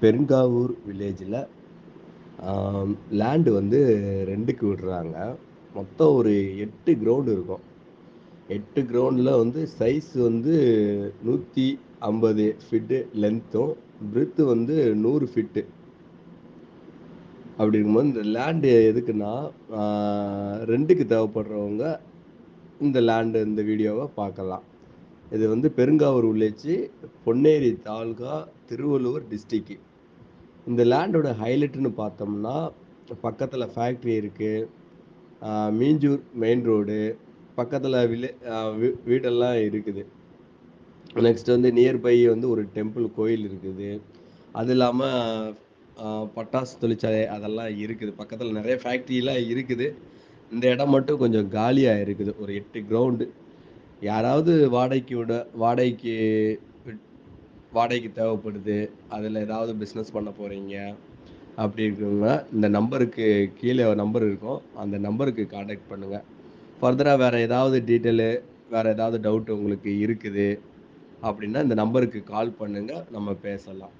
Perungavur வில்லேஜில land வந்து ரெண்டுக்கு விடுறாங்க. மொத்தம் ஒரு 8 கிரவுண்ட் இருக்கும். 8 கிரவுண்ட்ல வந்து சைஸ் வந்து 150 ஃபீட்டு லென்த்தும், பிரெத் வந்து 100 ஃபீட்டு. அப்படி இருக்கும்போது இந்த லேண்ட் எதுக்குன்னா, ஆ ரெண்டுக்கு தேவைப்படுறவங்க இந்த வீடியோவ பார்க்கலாம். இது வந்து பெருங்காவூர் வில்லேஜ், பொன்னேரி தாலுகா, திருவள்ளூர் டிஸ்ட்ரிக்ட். இந்த லேண்டோட ஹைலைட்ன்னு பார்த்தோம்னா, பக்கத்துல ஃபேக்ட்ரி இருக்கு. ஆ மீஞ்சூர் மெயின் ரோடு, பக்கத்துல வில்லே அ வீ வீடெல்லாம் இருக்குது. நெக்ஸ்ட் வந்து நியர்பை வந்து ஒரு டெம்பிள் கோயில் இருக்குது. அது இல்லாம பட்டாசு தொழிற்சாலை அதெல்லாம் இருக்குது. பக்கத்துல நெறைய ஃபேக்ட்ரிலாம் இருக்குது. இந்த இடம் மட்டும் கொஞ்சம் காலியா இருக்குது. ஒரு 8 கிரவுண்டு. யாராவது வாடகைக்கு விட் வாடகைக்கு தேவைப்படுது. அதுல ஏதாவது பிசினஸ் பண்ண போறீங்க. அப்படி இருக்கிறவங்க இந்த நம்பருக்கு கீழ நம்பர் இருக்கும். அந்த நம்பருக்கு கான்டாக்ட் பண்ணுங்க. ஃபர்தரா வேற ஏதாவது டீட்டெயிலு, வேற ஏதாவது டவுட் உங்களுக்கு இருக்குது அப்படின்னா, இந்த நம்பருக்கு கால் பண்ணுங்க. நம்ம பேசலாம்.